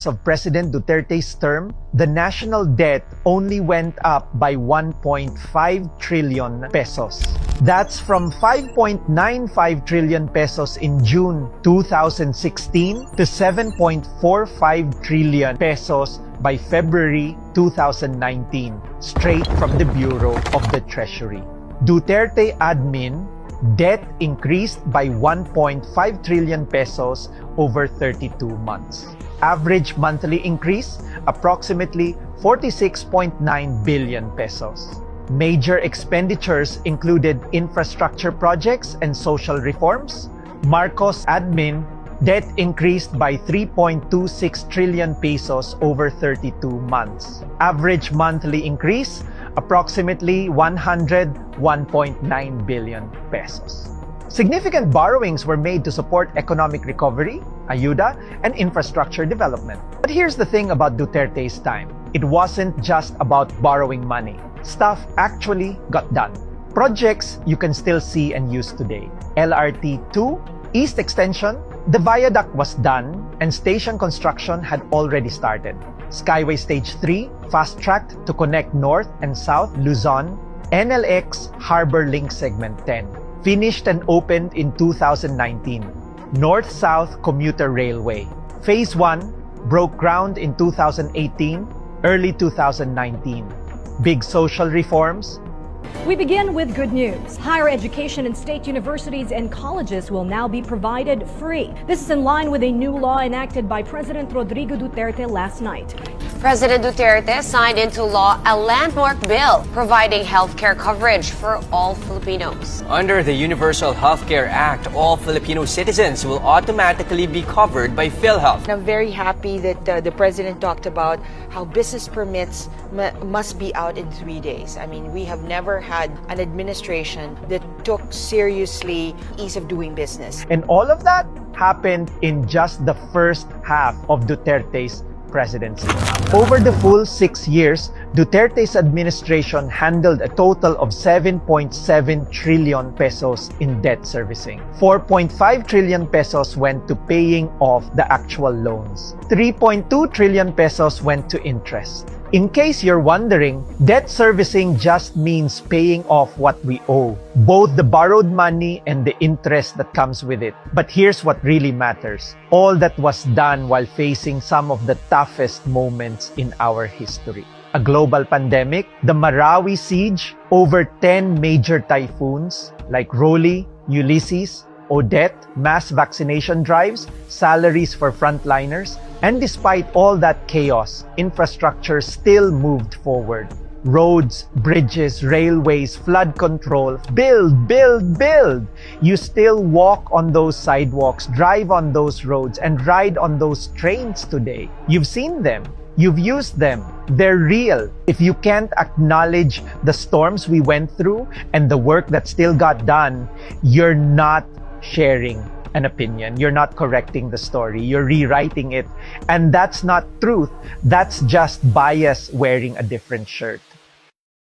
of President Duterte's term, the national debt only went up by 1.5 trillion pesos. That's from 5.95 trillion pesos in June 2016 to 7.45 trillion pesos by February 2019, straight from the Bureau of the Treasury. Duterte admin, debt increased by 1.5 trillion pesos over 32 months. Average monthly increase, approximately 46.9 billion pesos. Major expenditures included infrastructure projects and social reforms. Marcos admin, debt increased by 3.26 trillion pesos over 32 months. Average monthly increase, approximately 101.9 billion pesos. Significant borrowings were made to support economic recovery, ayuda, and infrastructure development. But here's the thing about Duterte's time. It wasn't just about borrowing money. Stuff actually got done. Projects you can still see and use today. LRT-2, East Extension, the viaduct was done and station construction had already started. Skyway Stage 3, fast-tracked to connect North and South Luzon. NLX Harbor Link Segment 10, finished and opened in 2019. North-South Commuter Railway. Phase 1 broke ground in 2018, early 2019. Big social reforms. We begin with good news. Higher education in state universities and colleges will now be provided free. This is in line with a new law enacted by President Rodrigo Duterte last night. President Duterte signed into law a landmark bill providing healthcare coverage for all Filipinos. Under the Universal Healthcare Act, all Filipino citizens will automatically be covered by PhilHealth. I'm very happy that the President talked about how business permits must be out in 3 days. I mean, we have never had an administration that took seriously ease of doing business. And all of that happened in just the first half of Duterte's presidency. Over the full 6 years, Duterte's administration handled a total of 7.7 trillion pesos in debt servicing. 4.5 trillion pesos went to paying off the actual loans. 3.2 trillion pesos went to interest. In case you're wondering, debt servicing just means paying off what we owe, both the borrowed money and the interest that comes with it. But here's what really matters. All that was done while facing some of the toughest moments in our history. A global pandemic, the Marawi siege, over 10 major typhoons like Rolly, Ulysses, Odette, mass vaccination drives, salaries for frontliners, and despite all that chaos, infrastructure still moved forward. Roads, bridges, railways, flood control, build, build, build. You still walk on those sidewalks, drive on those roads, and ride on those trains today. You've seen them. You've used them. They're real. If you can't acknowledge the storms we went through and the work that still got done, you're not sharing an opinion. You're not correcting the story. You're rewriting it. And that's not truth. That's just bias wearing a different shirt.